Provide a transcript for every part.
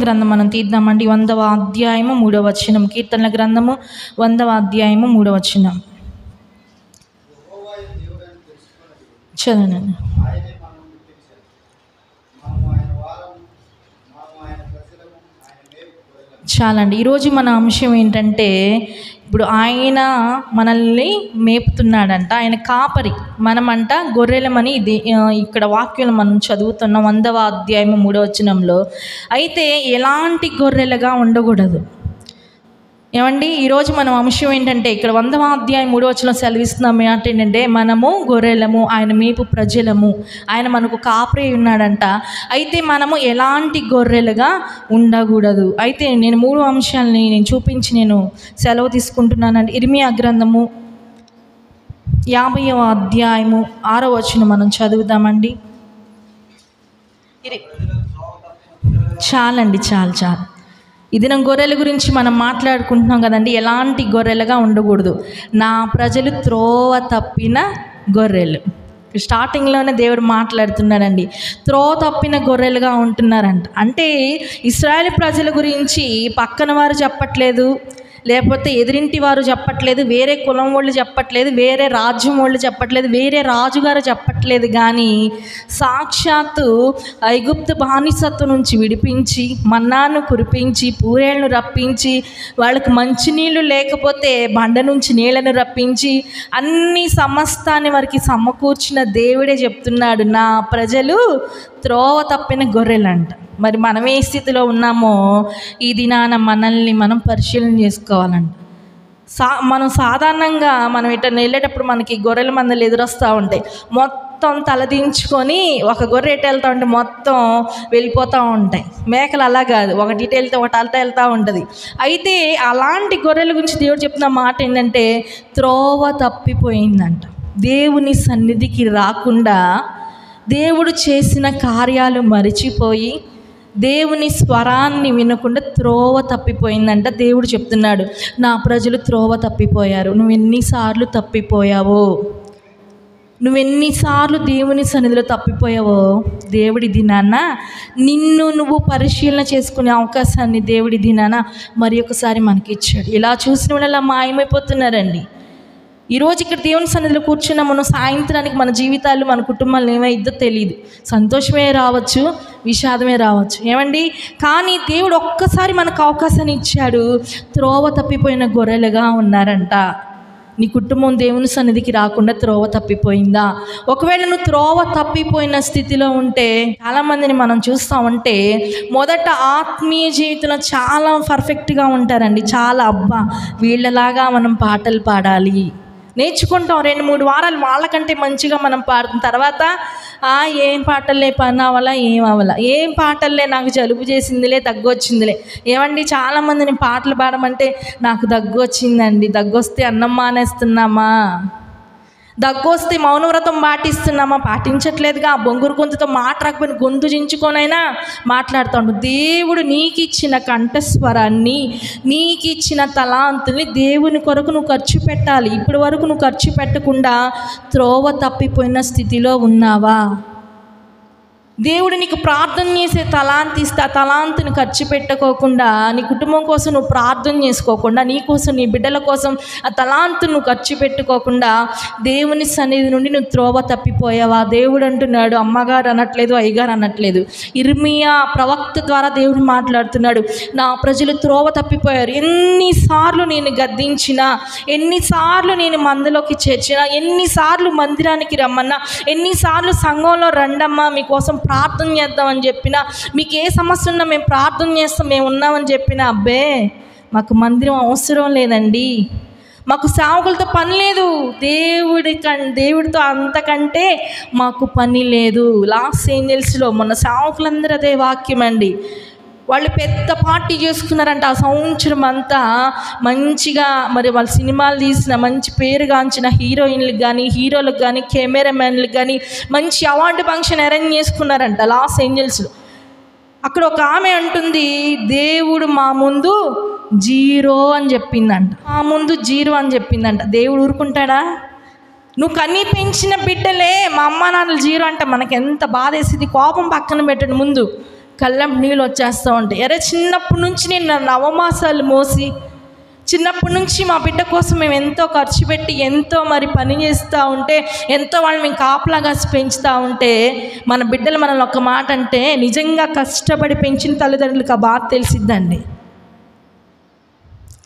గ్రంథం మనం తీద్దామండి. 100వ అధ్యాయము 3వ వచనం. కీర్తనల గ్రంథము 100వ అధ్యాయము 3వ వచనం చదవండి. చాలండి. ఈరోజు మన అంశం ఏంటంటే, ఇప్పుడు ఆయన మనల్ని మేపుతున్నాడంట, ఆయన కాపరి, మనమంట గొర్రెలమని. ఇది ఇక్కడ వాక్యం మనం చదువుతున్నాం 100వ అధ్యాయము 3వ వచనంలో. అయితే ఎలాంటి గొర్రెలుగా ఉండకూడదు ఏమండి? ఈరోజు మనం అంశం ఏంటంటే, ఇక్కడ 100వ అధ్యాయం 3వ వచనం సెలవిస్తున్నాం ఏంటంటే, మనము గొర్రెలము, ఆయన మేపు ప్రజలము, ఆయన మనకు కాపరి ఉన్నాడంట. అయితే మనము ఎలాంటి గొర్రెలుగా ఉండకూడదు. అయితే నేను 3 అంశాలని చూపించి నేను సెలవు తీసుకుంటున్నానండి. ఇర్మియా గ్రంథము 50వ అధ్యాయము 6వ వచనం మనం చదువుదామండి. చాలండి, చాలు. ఇది నా గొర్రెల గురించి మనం మాట్లాడుకుంటున్నాం కదండి. ఎలాంటి గొర్రెలుగా ఉండకూడదు. నా ప్రజలు త్రోవ తప్పిన గొర్రెలు. స్టార్టింగ్లోనే దేవుడు మాట్లాడుతున్నాడండి. త్రోవ తప్పిన గొర్రెలుగా ఉంటున్నారంట. అంటే ఇశ్రాయేలు ప్రజల గురించి పక్కన వారు చెప్పట్లేదు, లేకపోతే ఎదురింటి వారు చెప్పట్లేదు, వేరే కులం వాళ్ళు చెప్పట్లేదు, వేరే రాజ్యం వాళ్ళు చెప్పట్లేదు, వేరే రాజుగారు చెప్పట్లేదు. కానీ సాక్షాత్తు ఐగుప్తు బానిసత్వం నుంచి విడిపించి, మన్నాను కురిపించి, పూరేళ్ళను రప్పించి, వాళ్ళకి మంచినీళ్ళు లేకపోతే బండ నుంచి నీళ్ళను రప్పించి, అన్ని సమస్తాన్ని వారికి సమకూర్చిన దేవుడే చెప్తున్నాడు, నా ప్రజలు త్రోవ తప్పిన గొర్రెలంట. మరి మనం ఏ స్థితిలో ఉన్నామో ఈ దినాన మనల్ని మనం పరిశీలన చేసుకోవాలంట. మనం సాధారణంగా మనం ఇట్లా వెళ్ళేటప్పుడు మనకి గొర్రెల మందలు ఎదురొస్తూ ఉంటాయి. మొత్తం తలదించుకొని ఒక గొర్రె ఎటు వెళ్తూ ఉంటే మొత్తం వెళ్ళిపోతూ ఉంటాయి. మేకలు అలా కాదు, ఒకటి ఇటు వెళ్తే ఒకటి అలత వెళ్తూ ఉంటుంది. అయితే అలాంటి గొర్రెల గురించి దేవుడు చెప్తున్న మాట ఏంటంటే, త్రోవ తప్పిపోయిందంట. దేవుని సన్నిధికి రాకుండా, దేవుడు చేసిన కార్యాలు మరిచిపోయి, దేవుని స్వరాన్ని వినకుండా త్రోవ తప్పిపోయిందంట. దేవుడు చెప్తున్నాడు, నా ప్రజలు త్రోవ తప్పిపోయారు. నువ్వు ఎన్నిసార్లు తప్పిపోయావో, నువ్వెన్నిసార్లు దేవుని సన్నిధిలో తప్పిపోయావో దేవుడి దినాన నిన్ను నువ్వు పరిశీలన చేసుకునే అవకాశాన్ని దేవుడి దినాన మరి ఒకసారి మనకి ఇచ్చాడు. ఇలా చూసిన వాళ్ళు మాయమైపోతున్నారండి. ఈరోజు ఇక్కడ దేవుని సన్నిధిలో కూర్చున్న మనం సాయంత్రానికి మన జీవితాలు, మన కుటుంబాలు ఏమైద్దో తెలియదు. సంతోషమే రావచ్చు, విషాదమే రావచ్చు, ఏమండి? కానీ దేవుడు ఒక్కసారి మనకు అవకాశాన్ని ఇచ్చాడు. త్రోవ తప్పిపోయిన గొర్రెలుగా ఉన్నారంట. నీ కుటుంబం దేవుని సన్నిధికి రాకుండా త్రోవ తప్పిపోయిందా? ఒకవేళ నువ్వు త్రోవ తప్పిపోయిన స్థితిలో ఉంటే, చాలామందిని మనం చూస్తూ ఉంటే మొదట ఆత్మీయ జీవితంలో చాలా పర్ఫెక్ట్గా ఉంటారండి. చాలా అబ్బా వీళ్ళలాగా మనం పాటలు పాడాలి నేర్చుకుంటాం. 2-3 వారాలు వాళ్ళకంటే మంచిగా మనం పాడుతున్న తర్వాత ఏం పాటలే పని అవ్వాలా, ఏం అవ్వాలా, ఏం పాటలే, నాకు జలుబు చేసిందిలే, దగ్గు వచ్చిందిలే. ఏమండి, చాలామందిని పాటలు పాడమంటే నాకు దగ్గు వచ్చిందండి, దగ్గు వస్తే అన్నం మానేస్తున్నామా, దగ్గు వస్తే మౌనవ్రతం పాటిస్తున్నామా, పాటించట్లేదుగా. బొంగురు గొంతుతో మాట రాకపోయిన గొంతు చించుకొనైనా మాట్లాడుతాడు. దేవుడు నీకు ఇచ్చిన కంఠస్వరాన్ని, నీకు ఇచ్చిన తలాంతుల్ని దేవుని కొరకు నువ్వు ఖర్చు పెట్టాలి. ఇప్పటి వరకు నువ్వు ఖర్చు పెట్టకుండా త్రోవ తప్పిపోయిన స్థితిలో ఉన్నావా? దేవుడు నీకు ప్రార్థన చేసే తలాంతి ఇస్తే ఆ తలాంతిని ఖర్చు పెట్టుకోకుండా, నీ కుటుంబం కోసం నువ్వు ప్రార్థన చేసుకోకుండా, నీ కోసం, నీ బిడ్డల కోసం ఆ తలాంతును నువ్వు ఖర్చు పెట్టుకోకుండా దేవుని సన్నిధి నుండి నువ్వు త్రోవ తప్పిపోయావా? దేవుడు అంటున్నాడు, అమ్మగారు అనట్లేదు, అయ్యగారు అనట్లేదు, ఇర్మియా ప్రవక్త ద్వారా దేవుడు మాట్లాడుతున్నాడు, నా ప్రజలు త్రోవ తప్పిపోయారు. ఎన్నిసార్లు నేను గద్దించినా, ఎన్నిసార్లు నేను మందిలోకి చేర్చినా, ఎన్నిసార్లు మందిరానికి రమ్మన్నా, ఎన్నిసార్లు సంఘంలో రండమ్మా మీకోసం ప్రార్థన చేద్దామని చెప్పినా, మీకు ఏ సమస్య ఉన్నా మేము ప్రార్థన చేస్తాం, మేము ఉన్నామని చెప్పినా, అబ్బే మాకు మందిరం అవసరం లేదండి, మాకు సేవకులతో పని లేదు, దేవుడితో అంతకంటే మాకు పని లేదు. లాస్ ఏంజల్స్లో మొన్న సేవకులందరూ అదే వాక్యం అండి. వాళ్ళు పెద్ద పార్టీ చేసుకున్నారంట. ఆ సంవత్సరం అంతా మంచిగా మరి వాళ్ళు సినిమాలు తీసిన మంచి పేరుగాంచిన హీరోయిన్లకు కానీ, హీరోలకు కానీ, కెమెరామెన్లకు కానీ మంచి అవార్డు ఫంక్షన్ అరేంజ్ చేసుకున్నారంట లాస్ ఏంజల్స్లో. అక్కడ ఒక ఆమె అంటుంది, దేవుడు మా ముందు 0 అని చెప్పిందంట, మా ముందు 0 అని చెప్పిందంట. దేవుడు ఊరుకుంటాడా? నువ్వు కన్నీ పెంచిన బిడ్డలే మా అమ్మ నాన్నలు 0 అంటే మనకి ఎంత బాధ వేసింది. కోపం పక్కన పెట్టండి, ముందు కళ్ళం నీళ్ళు వచ్చేస్తూ ఉంటాయి. అరే చిన్నప్పటి నుంచి నేను నవమాసాలు మోసి, చిన్నప్పటి నుంచి మా బిడ్డ కోసం మేము ఎంతో ఖర్చు పెట్టి ఎంతో మరి పని చేస్తూ ఉంటే, ఎంతో వాళ్ళు మేము కాపలాగా పెంచుతూ ఉంటే, మన బిడ్డలు మనల్ని ఒక మాట అంటే నిజంగా కష్టపడి పెంచిన తల్లిదండ్రులకు ఆ బాధ తెలిసిద్దండి.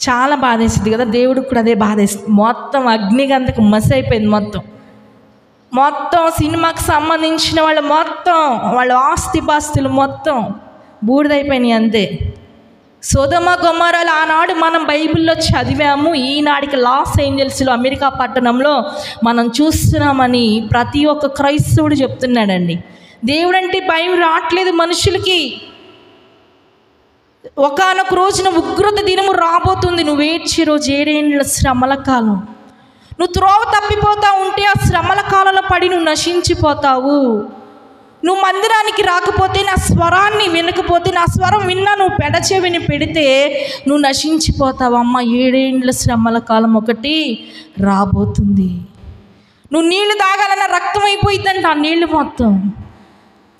చాలా బాధేస్తుంది కదా, దేవుడికి కూడా అదే బాధేస్తుంది. మొత్తం అగ్నిగంధకు మసి అయిపోయింది. మొత్తం సినిమాకి సంబంధించిన వాళ్ళు మొత్తం వాళ్ళ ఆస్తిపాస్తులు మొత్తం బూడిదైపోయినాయి అంతే. సొదొమ గొమొర్రాలు ఆనాడు మనం బైబిల్లో చదివాము, ఈనాడికి లాస్ ఏంజల్స్లో అమెరికా పట్టణంలో మనం చూస్తున్నామని ప్రతి ఒక్క క్రైస్తవుడు చెప్తున్నాడండి. దేవుడంటే భయం రావట్లేదు మనుషులకి. ఒకానొక రోజున ఉగ్రత దినము రాబోతుంది. నువ్వు ఏడ్చే రోజు 7 ఏళ్ళ శ్రమల కాలం. నువ్వు త్రోవ తప్పిపోతా ఉంటే ఆ శ్రమల కాలంలో పడి నువ్వు నశించిపోతావు. నువ్వు మందిరానికి రాకపోతే, నా స్వరాన్ని వినకపోతే, నా స్వరం విన్నా నువ్వు పెడచెవిని పెడితే నువ్వు నశించిపోతావు. అమ్మ 7 ఏళ్ళ శ్రమల కాలం ఒకటి రాబోతుంది. నువ్వు నీళ్లు తాగాలన్న రక్తం అయిపోయిందంట ఆ నీళ్లు మొత్తం.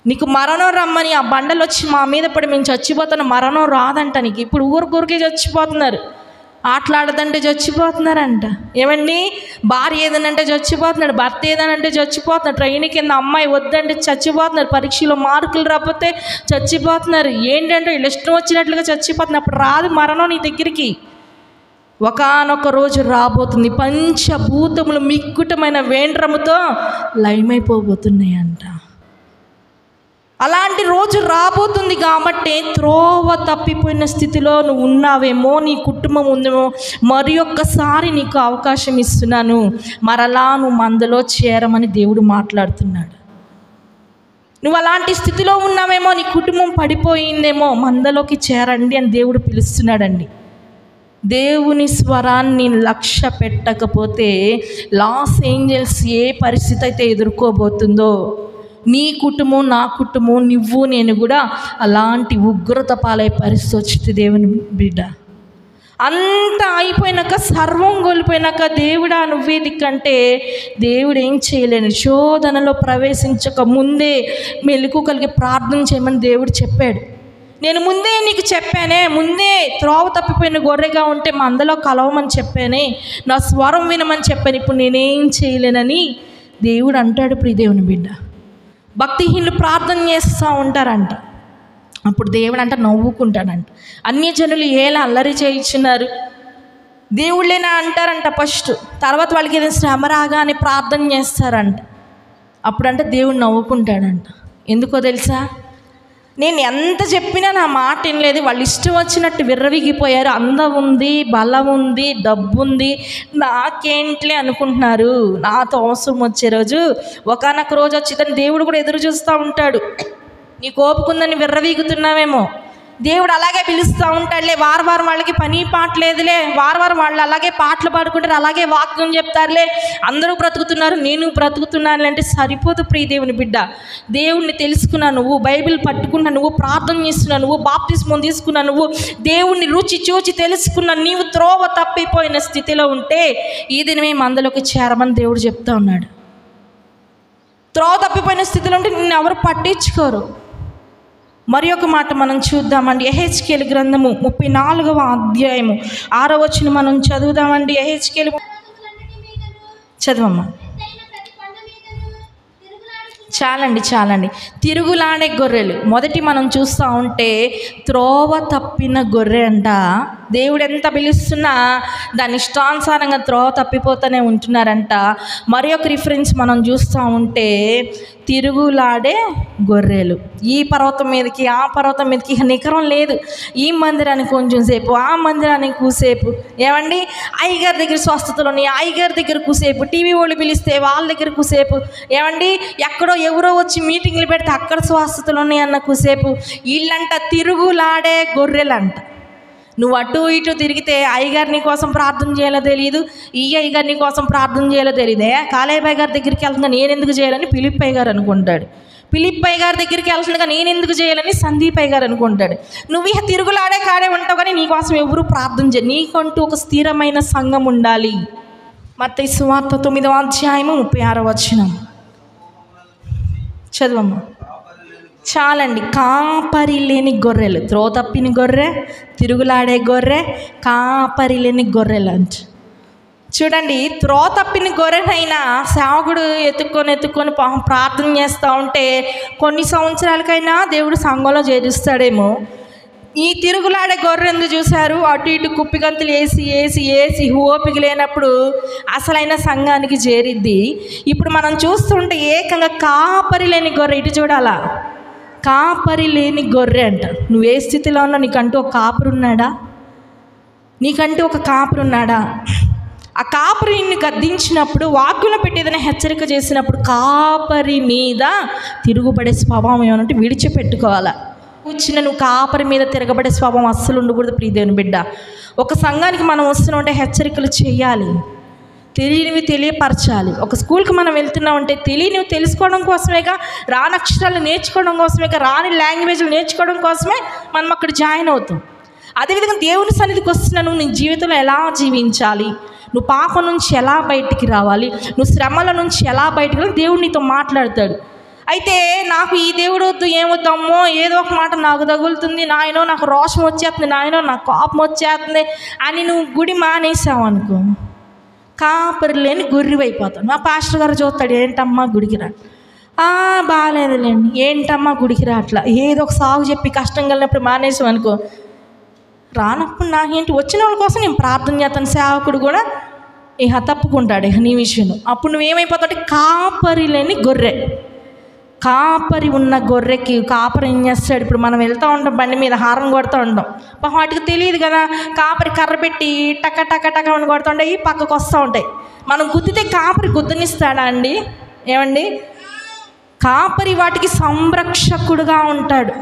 నీకు మరణం రమ్మని ఆ బండలు వచ్చి మా మీద పడి మేము చచ్చిపోతున్న మరణం రాదంట నీకు. ఇప్పుడు ఊరికే చచ్చిపోతున్నారు. ఆటలాడదంటే చచ్చిపోతున్నారంట. ఏమండి, భార్య ఏదనంటే చచ్చిపోతున్నాడు, భర్త ఏదనంటే చచ్చిపోతున్నాడు, ట్రైన్ కింద అమ్మాయి వద్దంటే చచ్చిపోతున్నారు, పరీక్షలో మార్కులు రాకపోతే చచ్చిపోతున్నారు. ఏంటంటే వీళ్ళు ఇష్టం వచ్చినట్లుగా చచ్చిపోతున్నారు. అప్పుడు రాదు మరణం నీ దగ్గరికి. ఒకానొక రోజు రాబోతుంది, పంచభూతములు మిక్కుటమైన వేండ్రముతో లయమైపోబోతున్నాయంట. అలాంటి రోజు రాబోతుంది కాబట్టి త్రోవ తప్పిపోయిన స్థితిలో నువ్వు ఉన్నావేమో, నీ కుటుంబం ఉందేమో, మరి ఒక్కసారి నీకు అవకాశం ఇస్తున్నాను, మరలా నువ్వు మందలో చేరమని దేవుడు మాట్లాడుతున్నాడు. నువ్వు అలాంటి స్థితిలో ఉన్నావేమో, నీ కుటుంబం పడిపోయిందేమో, మందలోకి చేరండి అని దేవుడు పిలుస్తున్నాడండి. దేవుని స్వరాన్ని లక్ష్య పెట్టకపోతే లాస్ ఏంజల్స్ ఏ పరిస్థితి అయితే ఎదుర్కోబోతుందో, నీ కుటుంబం, నా కుటుంబం, నువ్వు నేను కూడా అలాంటి ఉగ్రత పాలై పరిస్థితి వచ్చింది. దేవుని బిడ్డ అంతా అయిపోయినాక, సర్వం కోల్పోయినాక దేవుడా నువ్వే దిక్కంటే దేవుడు ఏం చేయలేను. శోధనలో ప్రవేశించక ముందే మెలకు కలిగి ప్రార్థన చేయమని దేవుడు చెప్పాడు. నేను ముందే నీకు చెప్పానే, ముందే త్రోవ తప్పిపోయిన గొర్రెగా ఉంటే మందలో కలవమని చెప్పానే, నా స్వరం వినమని చెప్పాను. ఇప్పుడు నేనేం చేయలేనని దేవుడు అంటాడు. ప్రియ దేవుని బిడ్డ, భక్తిహీనులు ప్రార్థన చేస్తూ ఉంటారంట. అప్పుడు దేవుడు అంట నవ్వుకుంటాడంట. అన్యజనులు ఏలా అల్లరి చేయించున్నారు, దేవుళ్ళేనా అంటారంట ఫస్ట్. తర్వాత వాళ్ళకి ఏదైనా శ్రమ రాగానే ప్రార్థన చేస్తారంట. అప్పుడంట దేవుడు నవ్వుకుంటాడంట. ఎందుకో తెలుసా, నేను ఎంత చెప్పినా నా మాట వినలేదు, వాళ్ళు ఇష్టం వచ్చినట్టు విర్రవిగిపోయారు. అందం ఉంది, బలం ఉంది, డబ్బు ఉంది, నాకేంట్లే అనుకుంటున్నారు. నాతో అవసరం వచ్చే రోజు, ఒకానొక రోజు వచ్చిందని దేవుడు కూడా ఎదురు చూస్తూ ఉంటాడు. నీ కోపుకుందని విర్రవీగుతున్నావేమో, దేవుడు అలాగే పిలుస్తూ ఉంటాడులే. వారం వాళ్ళకి పని పాట లేదులే, వారం వాళ్ళు అలాగే పాటలు పాడుకుంటారు, అలాగే వాక్యం చెప్తారులే, అందరూ బ్రతుకుతున్నారు, నేను బ్రతుకుతున్నాను అంటే సరిపోదు. ప్రియ దేవుని బిడ్డ, దేవుణ్ణి తెలుసుకున్నా నువ్వు, బైబిల్ పట్టుకున్నా నువ్వు, ప్రార్థన చేస్తున్నా నువ్వు, బాప్తిస్మం తీసుకున్నా నువ్వు, దేవుణ్ణి రుచి చూచి తెలుసుకున్నా నీవు, త్రోవ తప్పిపోయిన స్థితిలో ఉంటే ఈ దినమే మందలోకి చేరమని దేవుడు చెప్తా ఉన్నాడు. త్రోవ తప్పిపోయిన స్థితిలో ఉంటే నిన్ను ఎవరు పట్టించుకోరు. మరి ఒక మాట మనం చూద్దామండి. యెహెజ్కేలు గ్రంథము 34వ అధ్యాయము 6వ వచనం మనం చదువుదామండి. యెహెజ్కేలు చదవమ్మా. చాలండి. తిరుగులాడే గొర్రెలు. మొదటి మనం చూస్తూ ఉంటే త్రోవ తప్పిన గొర్రె అంట. దేవుడు ఎంత పిలుస్తున్నా దాని ఇష్టానుసారంగా త్రోవ తప్పిపోతూనే ఉంటున్నారంట. మరి ఒక రిఫరెన్స్ మనం చూస్తూ ఉంటే తిరుగులాడే గొర్రెలు. ఈ పర్వతం మీదకి ఆ పర్వతం మీదకి నికరం లేదు. ఈ మందిరానికి కొంచెం సేపు, ఆ మందిరానికి కూసేపు, ఏమండి అయ్యగారి దగ్గర స్వస్థతలు ఉన్నాయి, అయ్యగారి దగ్గర కూసేపు, టీవీ వాళ్ళు పిలిస్తే వాళ్ళ దగ్గర కూసేపు, ఏమండి ఎక్కడో ఎవరో వచ్చి మీటింగ్లు పెడితే అక్కడ స్వస్థతలు ఉన్నాయి అన్న కూసేపు. వీళ్ళంట తిరుగులాడే గొర్రెలంట. నువ్వు అటు ఇటు తిరిగితే అయ్యగారిని కోసం ప్రార్థన చేయాలో తెలియదు, ఈ అయ్యగారిని కోసం ప్రార్థన చేయాలో తెలియదే. కాలేబాయ్ గారి దగ్గరికి వెళ్తున్నా నేను ఎందుకు చేయాలని ఫిలిప్పయ్య గారు అనుకుంటాడు. ఫిలిప్పయ్య గారి దగ్గరికి వెళ్తుండగా నేను ఎందుకు చేయాలని సందీపయ్య గారు అనుకుంటాడు. నువ్వు ఇక తిరుగులాడే కాడే ఉంటావు కానీ నీకోసం ఎవరు ప్రార్థన చేయ. నీకంటూ ఒక స్థిరమైన సంఘం ఉండాలి. మత్తయి సువార్త 9వ అధ్యాయము 36వ వచనం చదవమ్మా. చాలండి. కాపరి లేని గొర్రెలు, త్రోవ తప్పిన గొర్రె, తిరుగులాడే గొర్రె, కాపరి లేని గొర్రెలు అంట. చూడండి, త్రోవ తప్పిన గొర్రెనైనా సేవకుడు ఎత్తుక్కొని ప్రార్థన చేస్తూ ఉంటే కొన్ని సంవత్సరాలకైనా దేవుడు సంఘంలో చేరుస్తాడేమో. ఈ తిరుగులాడే గొర్రె ఎందుకు చూశారు? అటు ఇటు కుప్పిగంతులు వేసి ఓపిక లేనప్పుడు అసలైన సంఘానికి చేరిద్ది. ఇప్పుడు మనం చూస్తుంటే ఏకంగా కాపరి లేని గొర్రె. ఇటు చూడాలా, కాపరి లేని గొర్రె అంట. నువ్వు ఏ స్థితిలో ఉన్నా నీకంటూ ఒక కాపరి ఉన్నాడా? నీకంటూ ఒక కాపరి ఉన్నాడా? ఆ కాపరి నిన్ను గద్దించినప్పుడు, వాక్యంలో పెట్టి ఏదైనా హెచ్చరిక చేసినప్పుడు కాపరి మీద తిరుగుబడే స్వభావం ఏమంటే విడిచిపెట్టుకోవాలా. కూర్చున్న నువ్వు కాపరి మీద తిరగబడే స్వభావం అస్సలు ఉండకూడదు. ప్రియదేవుని బిడ్డ, ఒక సంఘానికి మనం వస్తున్నామంటే హెచ్చరికలు చేయాలి, తెలియనివి తెలియపరచాలి. ఒక స్కూల్కి మనం వెళ్తున్నామంటే తెలియనివి తెలుసుకోవడం కోసమేగా, రాని అక్షరాలు నేర్చుకోవడం కోసమేగా, రాని లాంగ్వేజ్లు నేర్చుకోవడం కోసమే మనం అక్కడ జాయిన్ అవుతాం. అదేవిధంగా దేవుని సన్నిధికి వస్తున్నాను, నీ జీవితంలో ఎలా జీవించాలి, నువ్వు పాపం నుంచి ఎలా బయటికి రావాలి, నువ్వు శ్రమల నుంచి ఎలా బయటికి రావాలి, దేవుడు నీతో మాట్లాడతాడు. అయితే నాకు ఈ దేవుడు వద్దు, ఏమొద్దమ్మో, ఏదో ఒక మాట నాకు తగులుతుంది, నాయనో నాకు రోషం వచ్చేస్తుంది, నాయనో నాకు కోపం వచ్చేస్తుంది అని నువ్వు గుడి మానేసావు అనుకో, కాపరి లేని గొర్రెవైపోతావు. మా పాస్టర్ గారు చూస్తాడు, ఏంటమ్మా గుడికి రా, బాగాలేదులేండి, ఏంటమ్మా గుడికి రా, అట్లా ఏదో ఒక సాగు చెప్పి కష్టం కలిగినప్పుడు మానేసావు అనుకో, రానప్పుడు నాకేంటి, వచ్చిన వాళ్ళ కోసం నేను ప్రార్థన చేస్తాను. సేవకుడు కూడా తప్పుకుంటాడు నీ విషయంలో. అప్పుడు నువ్వేమైపోతావు? కాపరి లేని గొర్రె. కాపరి ఉన్న గొర్రెకి కాపరి ఏం చేస్తాడు? ఇప్పుడు మనం వెళ్తూ ఉంటాం, బండి మీద హారం కొడుతూ ఉంటాం, వాటికి తెలియదు కదా, కాపరి కర్ర పెట్టి టక టక టక అని కొడుతుంటాయి, పక్కకు వస్తూ ఉంటాయి. మనం గుద్దితే కాపరి గుద్దనిస్తాడా అండి? ఏమండి, కాపరి వాటికి సంరక్షకుడుగా ఉంటాడు.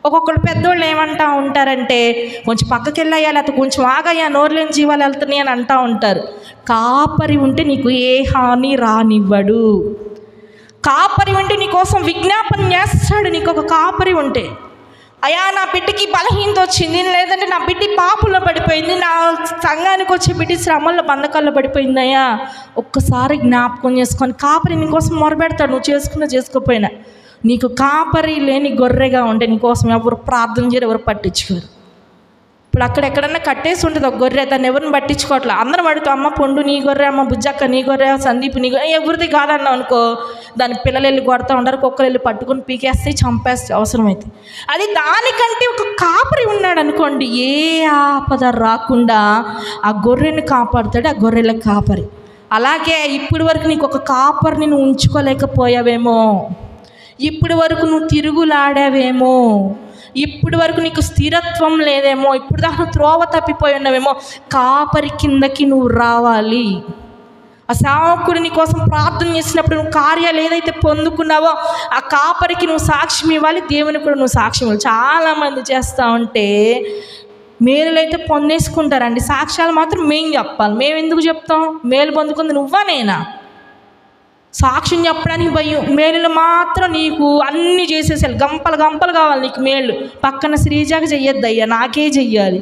ఒక్కొక్కరు పెద్దోళ్ళు ఏమంటూ ఉంటారంటే, కొంచెం పక్కకి వెళ్ళాయా, లేకపోతే కొంచెం ఆగాయా, నోరులేని జీవాలు వెళ్తున్నాయి అని అంటూ ఉంటారు. కాపరి ఉంటే నీకు ఏ హాని రానివ్వడు. కాపరి ఉంటే నీ కోసం విజ్ఞాపన చేస్తాడు. నీకు ఒక కాపరి ఉంటే, అయ్యా నా బిడ్డకి బలహీనత వచ్చింది, లేదంటే నా బిడ్డ పాపంలో పడిపోయింది, నా సంఘానికి వచ్చే బిడ్డ శ్రమల్లో బంధకాల్లో పడిపోయింది, అయ్యా ఒక్కసారి జ్ఞాపకం చేసుకొని కాపరి నీ కోసం మొరపెడతాడు. నువ్వు చేసుకోకపోయినా నీకు కాపరి లేని గొర్రెగా ఉంటే నీకోసం ఎవరు ప్రార్థన చేయరు, ఎవరు పట్టించుకోరు. ఇప్పుడు అక్కడెక్కడన్నా కట్టేసి ఉంటుంది ఒక గొర్రె, దాన్ని ఎవరిని పట్టించుకోవట్లే. అందరం అడుగుతాం, అమ్మ పొండు నీ గొర్రె, అమ్మ బుజ్జక్క నీ గొర్రె, సందీప్ నీ గొర్రె, ఎవరిది కాదన్నావు అనుకో, దాని పిల్లలు వెళ్ళి కొడతా ఉంటారు, కుక్కలు వెళ్ళి పట్టుకొని పీకేస్తే చంపేస్తే అవసరమైతే. అది దానికంటే ఒక కాపరి ఉన్నాడు అనుకోండి, ఏ ఆపద రాకుండా ఆ గొర్రెని కాపాడుతాడు ఆ గొర్రెల కాపరి. అలాగే ఇప్పటి వరకు నీకు ఒక కాపరిని నువ్వు ఉంచుకోలేకపోయావేమో, ఇప్పటి వరకు నువ్వు తిరుగులాడావేమో, ఇప్పటి వరకు నీకు స్థిరత్వం లేదేమో, ఇప్పుడు దాకా త్రోవ తప్పిపోయి ఉన్నావేమో, కాపరి కిందకి నువ్వు రావాలి. ఆ సేవకుడు నీ కోసం ప్రార్థన చేసినప్పుడు నువ్వు కార్యాలు ఏదైతే పొందుకున్నావో ఆ కాపరికి నువ్వు సాక్ష్యం ఇవ్వాలి, దేవునికి కూడా నువ్వు సాక్ష్యం ఇవ్వాలి. చాలామంది చేస్తూ ఉంటే మేలులైతే పొందేసుకుంటారండి, సాక్ష్యాలు మాత్రం మేము చెప్పాలి. మేము ఎందుకు చెప్తాం? మేలు పొందుకుంది నువ్వా నేనా? సాక్ష్యం చెప్పడానికి భయం. మేలులు మాత్రం నీకు అన్నీ చేసేసాలి, గంపలు కావాలి నీకు మేలు. పక్కన శ్రీజాకి చెయ్యొద్దు అయ్యా, నాకే చెయ్యాలి.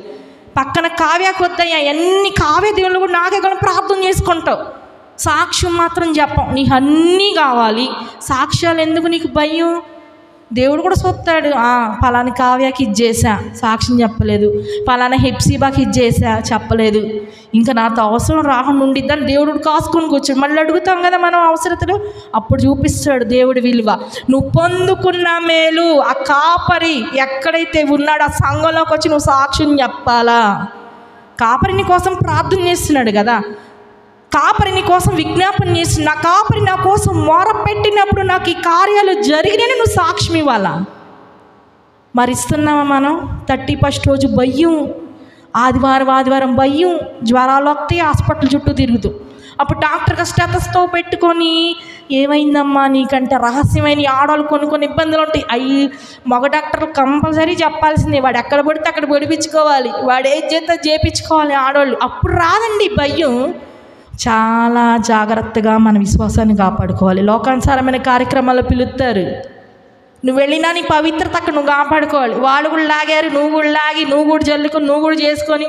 పక్కన కావ్యాకి వద్దయ్యా, ఎన్ని కావ్య దేవుళ్ళు కూడా నాకే కానీ ప్రార్థన చేసుకుంటావు. సాక్ష్యం మాత్రం చెప్పం, నీకు అన్నీ కావాలి. సాక్ష్యాలు ఎందుకు నీకు భయం? దేవుడు కూడా చూస్తాడు, పలానా కావ్యాకి ఇచ్చేసా సాక్ష్యం చెప్పలేదు, పలానా హెప్సిబాకి ఇచ్చేసా చెప్పలేదు, ఇంకా నాతో అవసరం రాకుండా ఉండిద్దని దేవుడు కాసుకొని కూర్చోడు. మళ్ళీ అడుగుతాం కదా మనం అవసరతలు, అప్పుడు చూపిస్తాడు దేవుడి విలువ. నువ్వు పొందుకున్న మేలు ఆ కాపరి ఎక్కడైతే ఉన్నాడో ఆ సంఘంలోకి వచ్చి నువ్వు సాక్ష్యం చెప్పాలా. కాపరి నీ కోసం ప్రార్థన చేస్తున్నాడు కదా, కాపరి నీ కోసం విజ్ఞాపన చేసి, నా కాపరి నా కోసం మొరపెట్టినప్పుడు నాకు ఈ కార్యాలు జరిగినాయని నువ్వు సాక్ష్యం ఇవ్వాలా. మరి ఇస్తున్నావా మనం? 31st రోజు భయం, ఆదివారం భయం, జ్వరాలు వస్తే హాస్పిటల్ చుట్టూ తిరుగుతూ, అప్పుడు డాక్టర్గా స్టెతస్కోప్ పెట్టుకొని ఏమైందమ్మా నీకంటే రహస్యమైన ఆడవాళ్ళు కొన్ని ఇబ్బందులు ఉంటాయి, అవి మగ డాక్టర్లు కంపల్సరీ చెప్పాల్సిందే. వాడు ఎక్కడ పడితే అక్కడ పొడిపించుకోవాలి, వాడు ఏది చేస్తే చేయించుకోవాలి ఆడవాళ్ళు. అప్పుడు రాదండి భయం. చాలా జాగ్రత్తగా మన విశ్వాసాన్ని కాపాడుకోవాలి. లోకానుసారమైన కార్యక్రమాల్లో పిలుస్తారు, నువ్వు వెళ్ళినా నీ పవిత్రత అక్కడ నువ్వు కాపాడుకోవాలి. వాళ్ళు కూడా లాగారు, నువ్వు కూడా లాగి, నువ్వు కూడా జల్లుకొని, నువ్వు కూడా చేసుకొని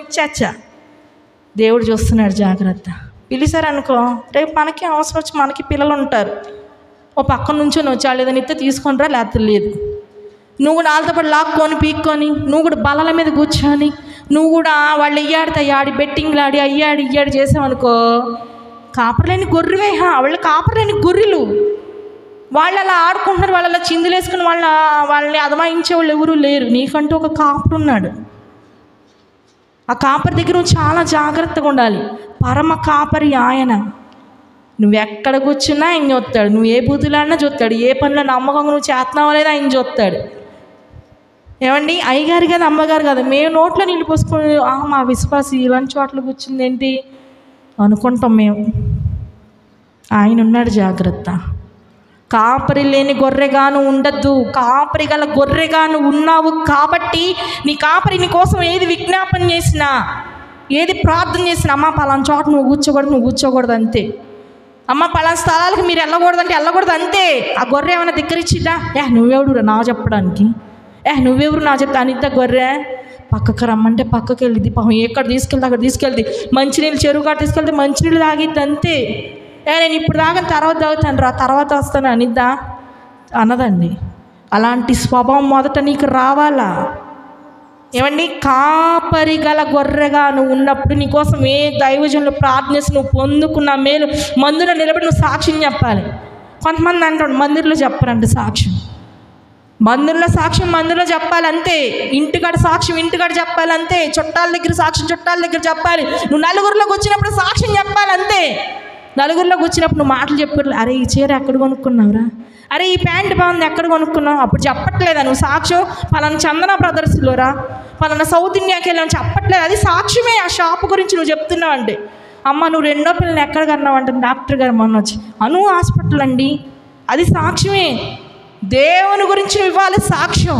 దేవుడు చూస్తున్నాడు, జాగ్రత్త. పిలిచారనుకో, రేపు మనకి అవసరం వచ్చి మనకి పిల్లలు ఉంటారు, ఓ పక్కన నుంచి నువ్వు చాలేదని ఇస్తే తీసుకొని రా, లేకపోతే లేదు. నువ్వు కూడా వాళ్ళతో పాటు లాక్కొని పీక్కొని నువ్వు కూడా బల్లల మీద కూర్చొని నువ్వు కూడా వాళ్ళు అయ్యాడితే ఆడి బెట్టింగ్లు ఆడి అయ్యాడి ఇయ్యాడి చేసావనుకో, కాపర్లేని గొర్రెవే. వాళ్ళు కాపర్లేని గొర్రెలు. వాళ్ళు అలా ఆడుకుంటున్నారు, వాళ్ళు అలా చిందులేసుకుని వాళ్ళని అదమాయించే వాళ్ళు ఎవరూ లేరు. నీకంటూ ఒక కాపరు ఉన్నాడు. ఆ కాపరి దగ్గర నువ్వు చాలా జాగ్రత్తగా ఉండాలి. పరమ కాపరి ఆయన. నువ్వు ఎక్కడ కూర్చున్నా ఆయన చూస్తాడు. నువ్వు ఏ బుద్ధులాడినా చూస్తాడు. ఏ పనిలో నమ్మకంగా నువ్వు చేస్తున్నావో లేదా ఆయన చూస్తాడు. ఏమండి, అయ్యగారు కాదు అమ్మగారు కాదు, మేము నోట్లో నీళ్ళు పోసుకొని మా విశ్వాసి ఇలాంటి చోట్ల కూర్చుంది ఏంటి అనుకుంటాం మేము. ఆయన ఉన్నాడు, జాగ్రత్త. కాపరి లేని గొర్రెగాను ఉండద్దు, కాపరి గల గొర్రెగాను ఉన్నావు. కాబట్టి నీ కాపరి నీ కోసం ఏది విజ్ఞాపన చేసినా, ఏది ప్రార్థన చేసినా, అమ్మ పలానా చోట నువ్వు కూర్చోకూడదు అంతే. అమ్మ పలానా స్థలాలకు మీరు వెళ్ళకూడదంటే వెళ్ళకూడదు అంతే. ఆ గొర్రె ఏమైనా దగ్గరిచ్చిద్దా? నువ్వెవడు నా చెప్పడానికి? నువ్వెవరు నా చెప్తా అనిద్దా గొర్రె? పక్కకు రమ్మంటే పక్కకి వెళ్ళిద్ది. పాపం ఎక్కడ తీసుకెళ్తే అక్కడ తీసుకెళ్తే, మంచినీళ్ళు చెరువు కాడ తీసుకెళ్తే మంచినీళ్ళు తాగిద్ది అంతే. నేను ఇప్పుడు తాగని తర్వాత తాగుతాను రా, తర్వాత వస్తాను అనిద్దా? అనదండి. అలాంటి స్వభావం మొదట నీకు రావాలా? ఏమండి, కాపరి గల గొర్రెగా నువ్వు ఉన్నప్పుడు నీకోసం ఏ దైవజనులు ప్రార్థించి నువ్వు పొందుకున్న మేలు మందిరంలో నిలబడి నువ్వు సాక్ష్యం చెప్పాలి. కొంతమంది అంటాడు మందిరంలో చెప్పరండి సాక్ష్యం. మందిరంలో సాక్ష్యం మందిరంలో చెప్పాలంతే. ఇంటికాడ సాక్ష్యం ఇంటికాడ చెప్పాలంతే. చుట్టాల దగ్గర సాక్ష్యం చుట్టాల దగ్గర చెప్పాలి. నువ్వు నలుగురిలోకి వచ్చినప్పుడు సాక్ష్యం చెప్పాలంతే. నలుగురిలోకి వచ్చినప్పుడు నువ్వు మాటలు చెప్పుకోవాలి. అరే ఈ చీర ఎక్కడ కొనుక్కున్నావురా, అరే ఈ ప్యాంట్ బాగుంది ఎక్కడ కొనుక్కున్నావు, అప్పుడు చెప్పట్లేదా నువ్వు సాక్ష్యం? పలానా చందన బ్రదర్స్లోరా, పలానా సౌత్ ఇండియాకి వెళ్ళామని చెప్పట్లేదు. అది సాక్ష్యమే. ఆ షాప్ గురించి నువ్వు చెప్తున్నావు అంటే, అమ్మ నువ్వు రెండో పిల్లని ఎక్కడ కన్నావు అంటే డాక్టర్ గారు మొన్న వచ్చి హాస్పిటల్ అండి, అది సాక్ష్యమే. దేవుని గురించి నువ్వు ఇవ్వాలి సాక్ష్యం.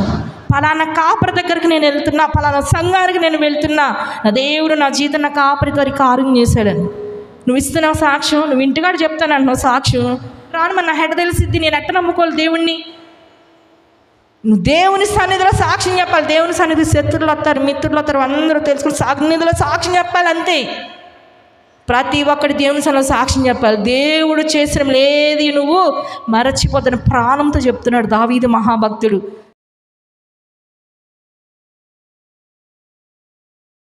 పలానా కాపరి దగ్గరికి నేను వెళ్తున్నా, పలానా సంఘానికి నేను వెళ్తున్నా, నా దేవుడు నా జీవితం నా కాపరి గారి కార్యం చేశాడని నువ్వు ఇస్తున్నావు సాక్ష్యం. నువ్వు ఇంటికాడ చెప్తానంటున్నావు సాక్ష్యం. రాను మన హెడ్ తెలిసిద్ది. నేను ఎట్ట నమ్ముకోవాలి దేవుణ్ణి? నువ్వు దేవుని సన్నిధిలో సాక్ష్యం చెప్పాలి. దేవుని సన్నిధి శత్రువులు వస్తారు, మిత్రులు వస్తారు, అందరూ తెలుసుకుని సన్నిధిలో సాక్ష్యం చెప్పాలి అంతే. ప్రతి ఒక్కటి దేవుని సన్నిధిలో సాక్ష్యం చెప్పాలి. దేవుడు చేసిన ఏది నువ్వు మరచిపోతున్న ప్రాణంతో చెప్తున్నాడు దావీదు మహాభక్తుడు.